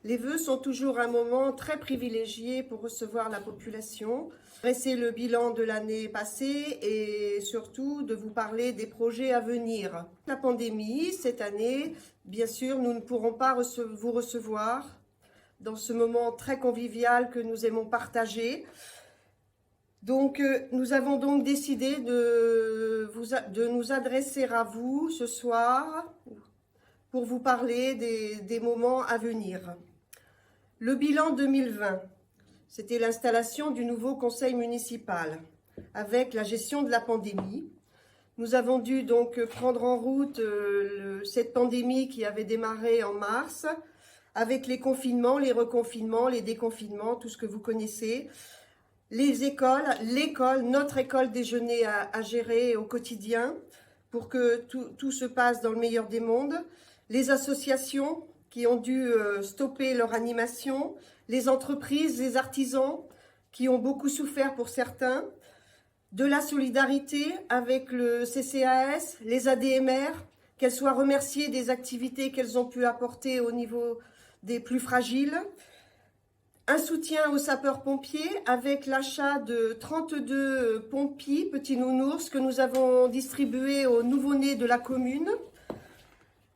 Les vœux sont toujours un moment très privilégié pour recevoir la population, dresser le bilan de l'année passée et surtout de vous parler des projets à venir. La pandémie, cette année, bien sûr, nous ne pourrons pas vous recevoir dans ce moment très convivial que nous aimons partager. Donc, nous avons donc décidé de nous adresser à vous ce soir pour vous parler des moments à venir. Le bilan 2020, c'était l'installation du nouveau conseil municipal avec la gestion de la pandémie. Nous avons dû donc prendre en route cette pandémie qui avait démarré en mars avec les confinements, les reconfinements, les déconfinements, tout ce que vous connaissez. Les écoles, notre école déjeuner à gérer au quotidien pour que tout se passe dans le meilleur des mondes. Les associations qui ont dû stopper leur animation, les entreprises, les artisans qui ont beaucoup souffert pour certains, de la solidarité avec le CCAS, les ADMR, qu'elles soient remerciées des activités qu'elles ont pu apporter au niveau des plus fragiles. Un soutien aux sapeurs-pompiers avec l'achat de 32 pompiers, petits nounours, que nous avons distribués aux nouveau-nés de la commune.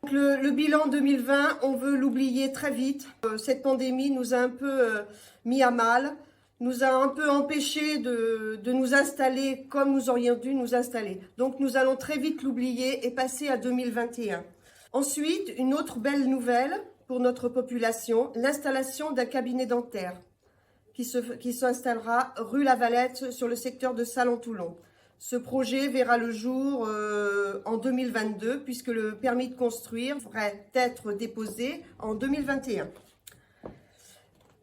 Le bilan 2020, on veut l'oublier très vite. Cette pandémie nous a un peu mis à mal, nous a un peu empêchés de nous installer comme nous aurions dû nous installer. Donc nous allons très vite l'oublier et passer à 2021. Ensuite, une autre belle nouvelle pour notre population, l'installation d'un cabinet dentaire qui s'installera rue Lavalette sur le secteur de Salon-Toulon. Ce projet verra le jour en 2022 puisque le permis de construire devrait être déposé en 2021.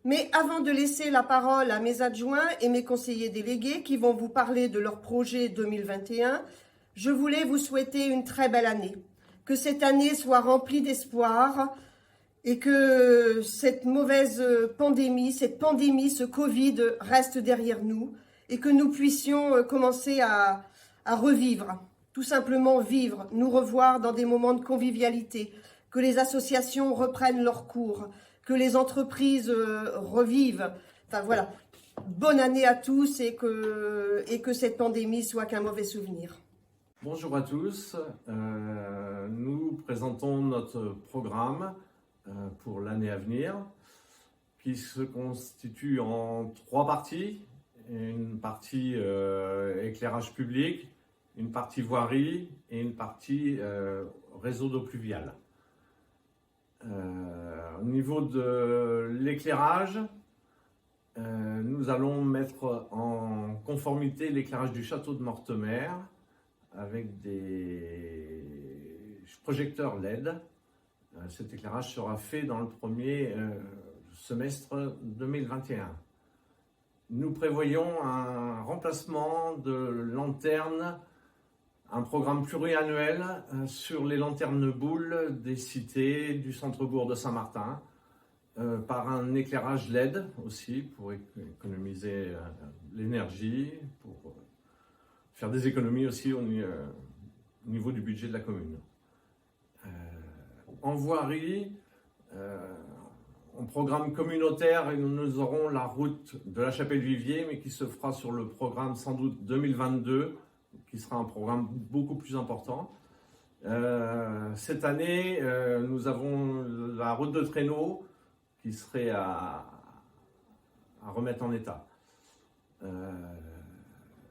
Mais avant de laisser la parole à mes adjoints et mes conseillers délégués qui vont vous parler de leur projet 2021, je voulais vous souhaiter une très belle année. Que cette année soit remplie d'espoir et que cette mauvaise pandémie, ce Covid reste derrière nous et que nous puissions commencer à revivre, tout simplement vivre, nous revoir dans des moments de convivialité, que les associations reprennent leur cours, que les entreprises revivent. Enfin voilà, bonne année à tous et que cette pandémie soit qu'un mauvais souvenir. Bonjour à tous, nous présentons notre programme pour l'année à venir qui se constitue en 3 parties. Une partie éclairage public, une partie voirie et une partie réseau d'eau pluviale. Au niveau de l'éclairage, nous allons mettre en conformité l'éclairage du château de Mortemer avec des projecteurs LED. Cet éclairage sera fait dans le premier semestre 2021. Nous prévoyons un remplacement de lanternes, un programme pluriannuel sur les lanternes boules des cités du centre-bourg de Saint-Martin, par un éclairage LED aussi pour économiser l'énergie, pour faire des économies aussi au niveau du budget de la commune. En voirie, en programme communautaire, nous aurons la route de la Chapelle-Vivier, mais qui se fera sur le programme sans doute 2022, qui sera un programme beaucoup plus important. Cette année, nous avons la route de Traîneau qui serait à remettre en état.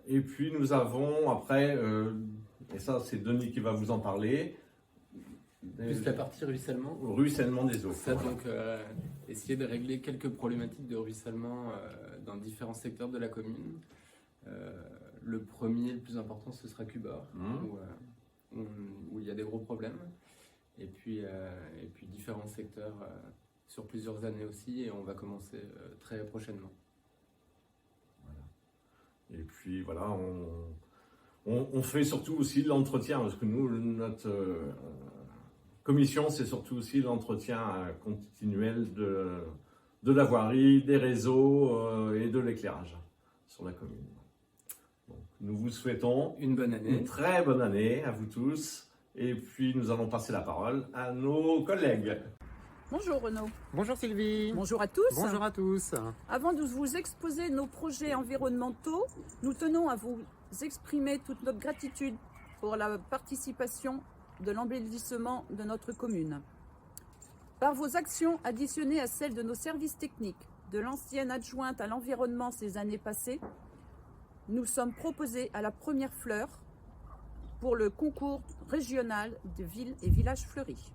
Et puis nous avons après, et ça c'est Denis qui va vous en parler, plus la partie ruissellement. Ruissellement des eaux. Ça, donc, essayer de régler quelques problématiques de ruissellement dans différents secteurs de la commune. Le premier, le plus important, ce sera Cubord, où il y a des gros problèmes. Et puis différents secteurs sur plusieurs années aussi, et on va commencer très prochainement. Voilà. Et puis voilà, on fait surtout aussi l'entretien, parce que nous, notre commission, c'est surtout aussi l'entretien continuel de la voirie, des réseaux et de l'éclairage sur la commune. Donc, nous vous souhaitons une bonne année. Une très bonne année à vous tous. Et puis, nous allons passer la parole à nos collègues. Bonjour Renaud. Bonjour Sylvie. Bonjour à tous. Bonjour à tous. Avant de vous exposer nos projets environnementaux, nous tenons à vous exprimer toute notre gratitude pour la participation de l'embellissement de notre commune. Par vos actions additionnées à celles de nos services techniques, de l'ancienne adjointe à l'environnement ces années passées, nous sommes proposés à la première fleur pour le concours régional de villes et villages fleuris.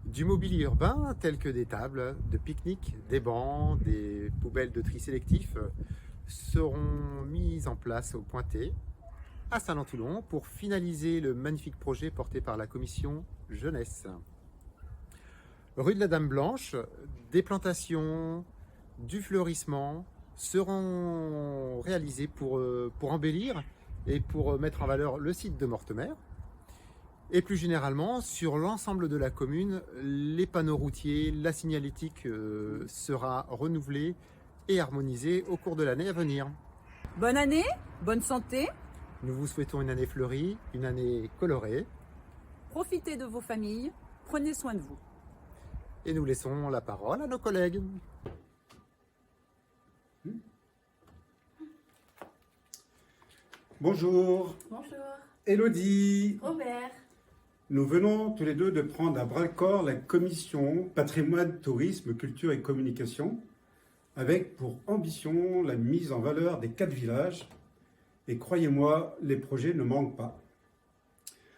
Du mobilier urbain tel que des tables de pique-nique, des bancs, des poubelles de tri sélectif seront mis en place au Pointet, à Saint-Lon-Toulon, pour finaliser le magnifique projet porté par la commission jeunesse. Rue de la Dame Blanche, des plantations, du fleurissement seront réalisés pour embellir et pour mettre en valeur le site de Mortemer. Et plus généralement, sur l'ensemble de la commune, les panneaux routiers, la signalétique sera renouvelée et harmonisée au cours de l'année à venir. Bonne année, bonne santé, Nous vous souhaitons une année fleurie, une année colorée, profitez de vos familles, prenez soin de vous. et nous laissons la parole à nos collègues. Bonjour, Bonjour. Élodie. Robert. Nous venons tous les deux de prendre à bras-le-corps la commission Patrimoine, Tourisme, Culture et Communication, avec pour ambition la mise en valeur des 4 villages. Et croyez-moi, les projets ne manquent pas.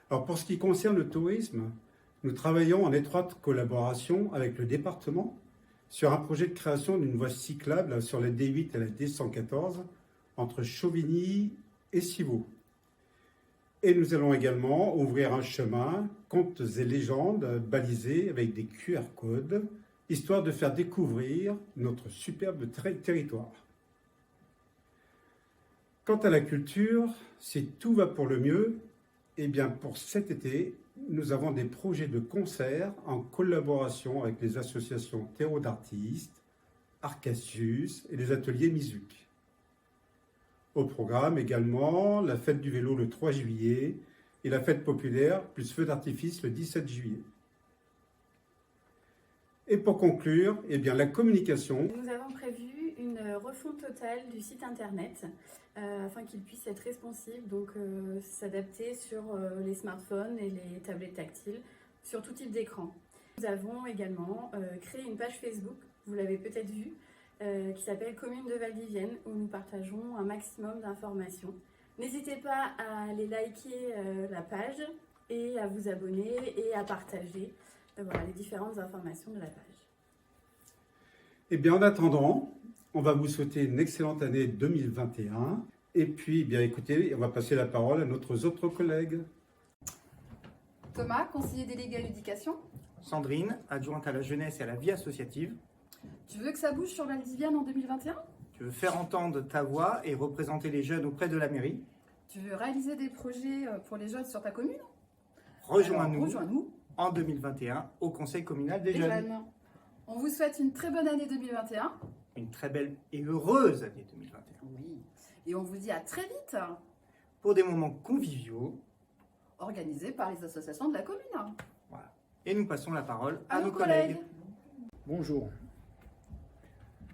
Alors pour ce qui concerne le tourisme, nous travaillons en étroite collaboration avec le département sur un projet de création d'une voie cyclable sur la D8 et la D114 entre Chauvigny et Civaux. Et nous allons également ouvrir un chemin, contes et légendes, balisé avec des QR codes, histoire de faire découvrir notre superbe territoire. Quant à la culture, si tout va pour le mieux, eh bien pour cet été, nous avons des projets de concerts en collaboration avec les associations Terreau d'artistes, Arcasius et les ateliers Mizuc. Au programme également la fête du vélo le 3 juillet et la fête populaire plus feu d'artifice le 17 juillet. Et pour conclure, eh bien la communication. Nous avons prévu une refonte totale du site internet afin qu'il puisse être responsive, donc s'adapter sur les smartphones et les tablettes tactiles, sur tout type d'écran. Nous avons également créé une page Facebook, vous l'avez peut-être vu, qui s'appelle Commune de Valdivienne, où nous partageons un maximum d'informations. N'hésitez pas à aller liker la page et à vous abonner et à partager voilà, les différentes informations de la page. Eh bien en attendant, on va vous souhaiter une excellente année 2021. Et puis, bien écoutez, on va passer la parole à notre autres collègues. Thomas, conseiller délégué à l'éducation. Sandrine, adjointe à la jeunesse et à la vie associative. Tu veux que ça bouge sur Valdivienne en 2021? Tu veux faire entendre ta voix et représenter les jeunes auprès de la mairie. Tu veux réaliser des projets pour les jeunes sur ta commune? Rejoins-nous Rejoins-nous en 2021 au Conseil communal des jeunes. On vous souhaite une très bonne année 2021. Une très belle et heureuse année 2021. Oui. Et on vous dit à très vite, Pour des moments conviviaux. organisés par les associations de la commune. Voilà. Et nous passons la parole À à nos nos collègues. Bonjour.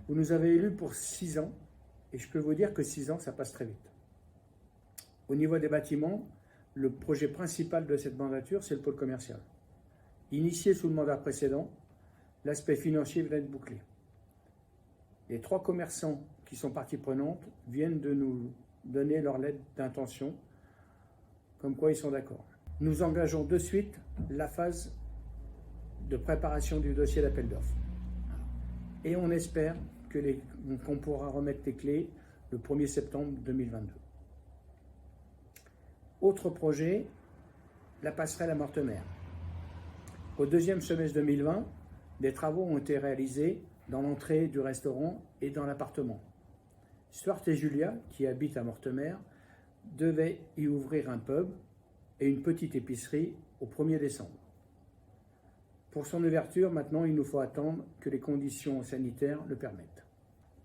Vous nous avez élus pour 6 ans et je peux vous dire que 6 ans, ça passe très vite. Au niveau des bâtiments, le projet principal de cette mandature, c'est le pôle commercial. Initié sous le mandat précédent, l'aspect financier vient d'être bouclé. Les 3 commerçants qui sont partie prenante viennent de nous donner leur lettre d'intention, comme quoi ils sont d'accord. Nous engageons de suite la phase de préparation du dossier d'appel d'offres. Et on espère qu'on pourra remettre les clés le 1er septembre 2022. Autre projet, la passerelle à Mortemer. Au 2e semestre 2020, des travaux ont été réalisés dans l'entrée du restaurant et dans l'appartement. Stuart et Julia, qui habitent à Mortemer, devaient y ouvrir un pub et une petite épicerie au 1er décembre. Pour son ouverture, maintenant, il nous faut attendre que les conditions sanitaires le permettent.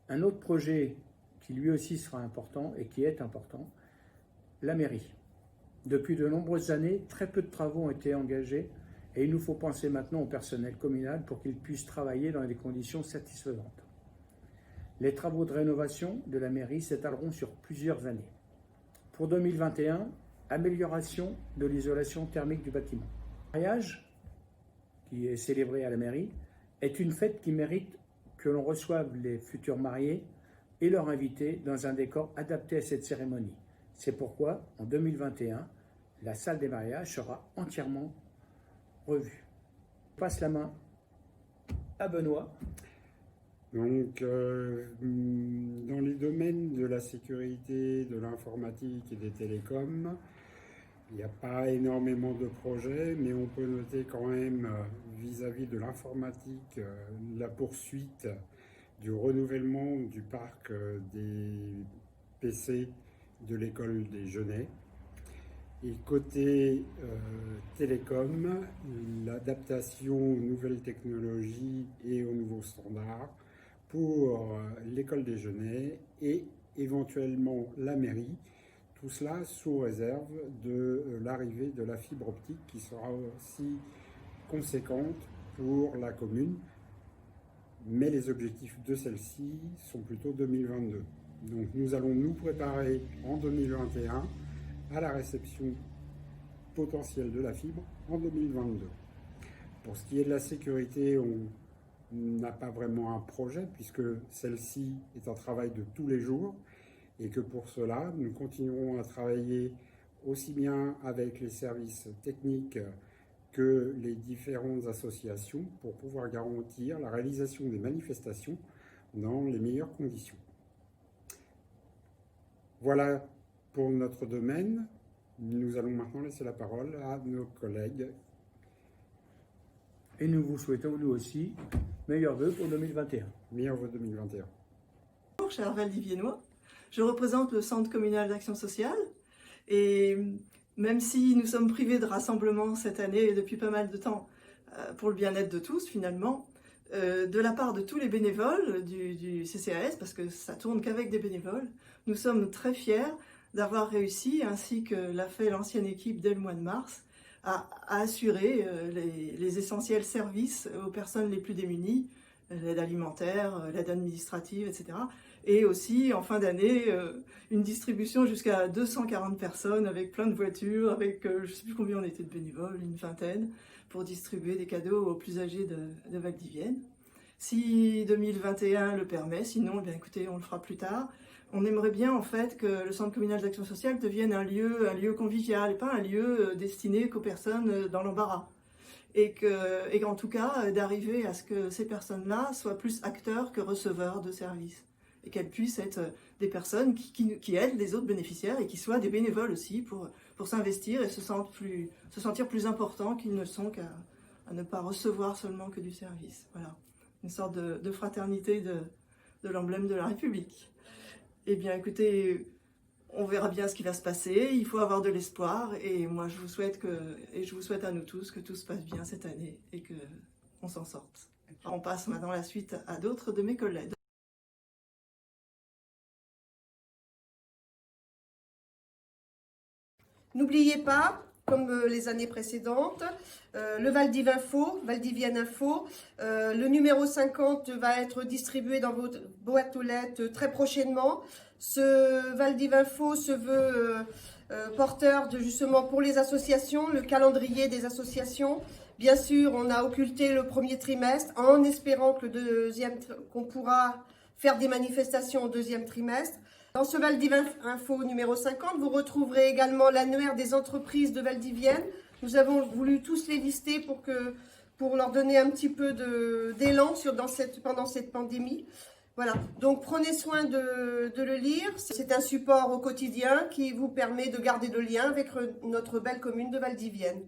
Un autre projet qui lui aussi sera important et qui est important, la mairie. Depuis de nombreuses années, très peu de travaux ont été engagés Et il nous faut penser maintenant au personnel communal pour qu'il puisse travailler dans des conditions satisfaisantes. Les travaux de rénovation de la mairie s'étaleront sur plusieurs années. Pour 2021, amélioration de l'isolation thermique du bâtiment. Le mariage, qui est célébré à la mairie, est une fête qui mérite que l'on reçoive les futurs mariés et leurs invités dans un décor adapté à cette cérémonie. C'est pourquoi, en 2021, la salle des mariages sera entièrement revue. Je passe la main à Benoît. Donc, dans les domaines de la sécurité, de l'informatique et des télécoms, il n'y a pas énormément de projets, mais on peut noter quand même, vis-à-vis de l'informatique, la poursuite du renouvellement du parc des PC de l'école des Genêts. Et côté télécom, l'adaptation aux nouvelles technologies et aux nouveaux standards pour l'école des Genêts et éventuellement la mairie. Tout cela sous réserve de l'arrivée de la fibre optique qui sera aussi conséquente pour la commune. Mais les objectifs de celle-ci sont plutôt 2022. Donc nous allons nous préparer en 2021 à la réception potentielle de la fibre en 2022. Pour ce qui est de la sécurité, on n'a pas vraiment un projet puisque celle-ci est un travail de tous les jours et que pour cela, nous continuerons à travailler aussi bien avec les services techniques que les différentes associations pour pouvoir garantir la réalisation des manifestations dans les meilleures conditions. Voilà pour notre domaine. Nous allons maintenant laisser la parole à nos collègues. Et nous vous souhaitons, nous aussi, meilleurs vœux pour 2021. Meilleurs vœux 2021. Bonjour, cher Valdiviennois. Je représente le Centre communal d'action sociale. Et même si nous sommes privés de rassemblement cette année et depuis pas mal de temps, pour le bien-être de tous finalement, de la part de tous les bénévoles du CCAS, parce que ça tourne qu'avec des bénévoles, nous sommes très fiers d'avoir réussi, ainsi que l'a fait l'ancienne équipe dès le mois de mars, à assurer les essentiels services aux personnes les plus démunies, l'aide alimentaire, l'aide administrative, etc. Et aussi, en fin d'année, une distribution jusqu'à 240 personnes avec plein de voitures, avec je ne sais plus combien on était de bénévoles, une vingtaine, pour distribuer des cadeaux aux plus âgés de Valdivienne. Si 2021 le permet, sinon, eh bien, écoutez, on le fera plus tard. On aimerait bien en fait que le Centre communal d'action sociale devienne un lieu convivial et pas un lieu destiné qu'aux personnes dans l'embarras. Et en tout cas, d'arriver à ce que ces personnes-là soient plus acteurs que receveurs de services. Et qu'elles puissent être des personnes qui aident les autres bénéficiaires et qui soient des bénévoles aussi pour s'investir et se sentir plus importants qu'ils ne sont qu'à ne pas recevoir seulement que du service. Voilà, une sorte de fraternité de l'emblème de la République. Eh bien, écoutez, on verra bien ce qui va se passer. Il faut avoir de l'espoir et moi, je vous souhaite à nous tous que tout se passe bien cette année et qu'on s'en sorte. On passe maintenant la suite à d'autres de mes collègues. N'oubliez pas, comme les années précédentes, le Valdivienne Info, le numéro 50 va être distribué dans vos boîtes aux lettres très prochainement. Ce Valdiv Info se veut porteur justement pour les associations, le calendrier des associations. Bien sûr, on a occulté le premier trimestre en espérant que qu'on pourra faire des manifestations au deuxième trimestre. Dans ce Valdiv Info numéro 50, vous retrouverez également l'annuaire des entreprises de Valdivienne. Nous avons voulu tous les lister pour leur donner un petit peu d'élan pendant cette pandémie. Voilà, donc prenez soin de le lire. C'est un support au quotidien qui vous permet de garder le lien avec notre belle commune de Valdivienne.